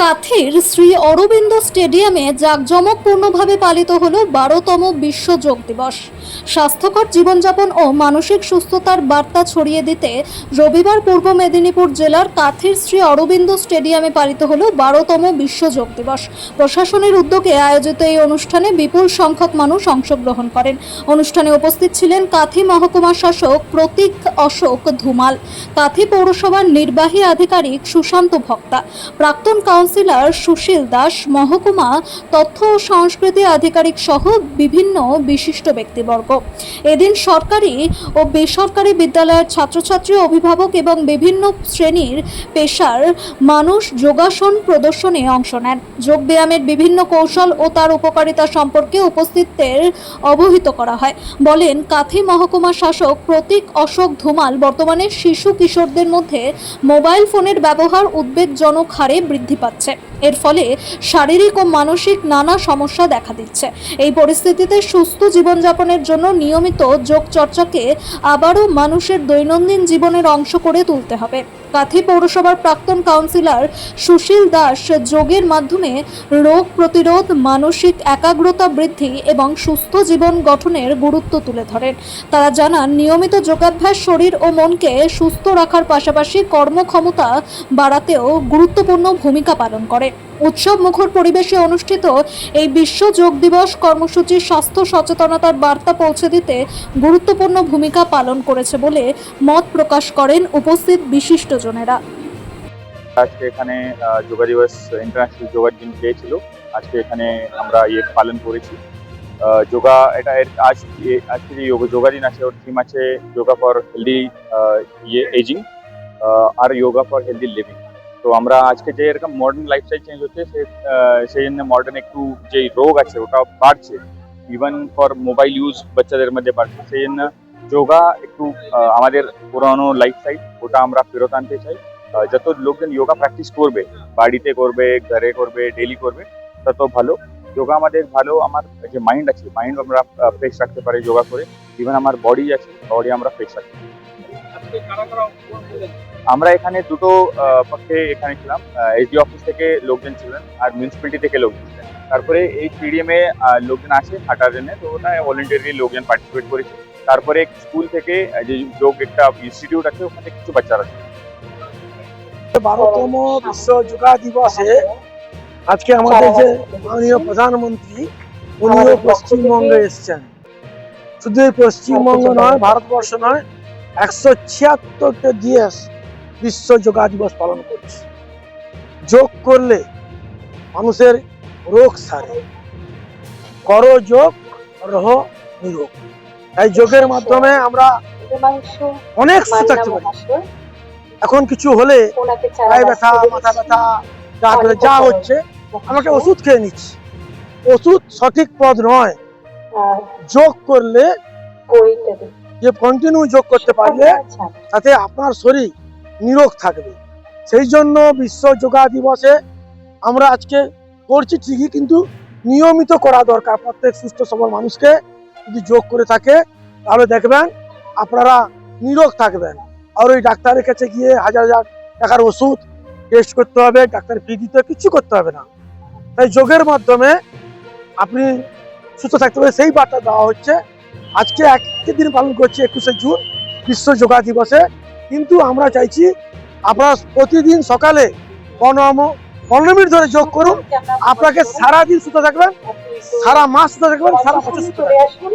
কাথির শ্রী অরবিন্দ স্টেডিয়ামে জাঁকজমকপূর্ণভাবে পালিত হলো 12তম বিশ্ব যোগ দিবস। স্বাস্থ্যকর জীবনযাপন ও মানসিক সুস্থতার বার্তা ছড়িয়ে দিতে রবিবার পূর্ব মেদিনীপুর জেলার কাথির শ্রী অরবিন্দ স্টেডিয়ামে পালিত হলো 12তম বিশ্ব যোগ দিবস। প্রশাসনের উদ্যোগে আয়োজিত এই অনুষ্ঠানে বিপুল সংখ্যক মানুষ অংশগ্রহণ করেন। অনুষ্ঠানে উপস্থিত ছিলেন কাথি মহকুমা শাসক প্রতীক অশোক ধুমাল, কাথি পৌরসভার নির্বাহী আধিকারিক সুশান্ত ভক্তা, প্রাক্তন কাউন্সিলর সুশীল দাস, মহকুমা তথ্য ও সংস্কৃতি আধিকারিক সহ বিভিন্ন বিশিষ্ট ব্যক্তিবর্গ। এদিন সরকারি ও বেসরকারি বিদ্যালয়ের ছাত্রছাত্রী, অভিভাবক এবং বিভিন্ন শ্রেণীর পেশার মানুষ যোগাসন প্রদর্শনে অংশ নেন। যোগব্যায়ামের বিভিন্ন কৌশল ও তার উপকারিতা সম্পর্কে উপস্থিতদের অবহিত করা হয়। বলেন কাথি মহকুমা শাসক প্রতীক অশোক ধুমাল, বর্তমানে শিশু কিশোরদের মধ্যে মোবাইল ফোনের ব্যবহার উদ্বেগজনক হারে বৃদ্ধি পাচ্ছে। এর ফলে শারীরিক ও মানসিক নানা সমস্যা দেখা দিচ্ছে। এই পরিস্থিতিতে সুস্থ জীবনযাপনের জন্য নিয়মিত যোগ চর্চাকে আবারও মানুষের দৈনন্দিন জীবনের অংশ করে তুলতে হবে। কাথি পৌরসভার প্রাক্তন কাউন্সিলর সুশীল দাস যোগের মাধ্যমে রোগ প্রতিরোধ, মানসিক একাগ্রতা বৃদ্ধি এবং সুস্থ জীবন গঠনের গুরুত্ব তুলে ধরেন। তারা জানান, নিয়মিত যোগাভ্যাস শরীর ও মনকে সুস্থ রাখার পাশাপাশি কর্মক্ষমতা বাড়াতেও গুরুত্বপূর্ণ ভূমিকা পালন করে। উৎসব মুখর পরিবেশে অনুষ্ঠিত এই বিশ্ব যোগ দিবস কর্মসূচি স্বাস্থ্য সচেতনতার বার্তা পৌঁছে দিতে গুরুত্বপূর্ণ ভূমিকা পালন করেছে বলে মত প্রকাশ করেন উপস্থিত বিশিষ্টজনেরা। আজকে এখানে যোগা দিবস, ইন্টারন্যাশনাল যোগা দিন পেয়েছিল। আজকে এখানে আমরা পালন করেছি। যোগা এটা আজকে যে যোগা দিন আছে, ওর থিম আছে যোগা ফর হেলদি এজিং আর যোগা ফর হেলদি লিভিং। তো আমরা আজকে যে এরকম মডার্ন লাইফস্টাইল চেঞ্জ হচ্ছে, সেই জন্য মডার্ন একটু যে রোগ আছে ওটা বাড়ছে, ইভেন ফর মোবাইল ইউজ বাচ্চাদের মধ্যে বাড়ছে। সেই জন্য যোগা একটু আমাদের পুরানো লাইফস্টাইল ওটা আমরা ফেরত আনতে চাই। যত লোকজন যোগা প্র্যাকটিস করবে, বাড়িতে করবে, ঘরে করবে, ডেইলি করবে, তত ভালো। যোগা আমাদের ভালো, আমার যে মাইন্ড আছে, মাইন্ড আমরা ফ্রেশ রাখতে পারি যোগা করে। ইভেন আমার বডি আছে, বডি আমরা ফ্রেশ রাখতে পারি। আমরা এখানে দুটো পক্ষে এখানে ছিলাম। এসডি অফিস থেকে লোকজন ছিলেন আর মিউনিসিপ্যালিটি থেকে লোকজন ছিলেন। তারপরে এই স্টেডিয়ামে লোকজন আসে হাঁটার জন্য, তো ওটা ভলেন্টারি লোকজন পার্টিসিপেট করেছে। তারপরে স্কুল থেকে যে যোগ একটা ইনস্টিটিউট আছে, ওখানে কিছু বাচ্চারা ছিল। 12তম বিশ্ব যোগা দিবসে আজকে আমাদের যে মাননীয় প্রধানমন্ত্রী, উনিও পশ্চিমবঙ্গে এসছেন। শুধু পশ্চিমবঙ্গ নয়, ভারতবর্ষ নয়, 176টা দেশ বিশ্ব যোগা দিবস পালন করছে। যোগ করলে মানুষের রোগ সারে। করো যোগ, রহ নিরোগ। তাই যোগের মাধ্যমে আমরা অনেক সুস্থ থাকতে পারি। এখন কিছু হলে গায়ে ব্যথা, মাথা ব্যথা, যা হচ্ছে, আমাকে ওষুধ খেয়ে নিচ্ছি। ওষুধ সঠিক পথ নয়। যোগ করলে, যে কন্টিনিউ যোগ করতে পারলে তাতে আপনার শরীর নিরোগ থাকবে। সেই জন্য বিশ্ব যোগা দিবসে আমরা আজকে করছি ঠিকই, কিন্তু নিয়মিত করা দরকার। প্রত্যেক সুস্থ সবল মানুষকে যদি যোগ করে থাকে, তাহলে দেখবেন আপনারা নিরোগ থাকবেন। আর ওই ডাক্তারের কাছে গিয়ে হাজার হাজার টাকার ওষুধ টেস্ট করতে হবে, ডাক্তার ফি দিতে কিছু করতে হবে না। তাই যোগের মাধ্যমে আপনি সুস্থ থাকতে হবে, সেই বার্তা দেওয়া হচ্ছে। আজকে একই দিন পালন করছি 21শে জুন বিশ্ব যোগা দিবসে। কিন্তু আমরা চাইছি আপনারা প্রতিদিন সকালে 15 মিনিট ধরে যোগ করুন। আপনাকে সারাদিন সুস্থ থাকবেন, সারা মাস সুস্থ থাকবেন, সারা বছর সুস্থ থাকবেন।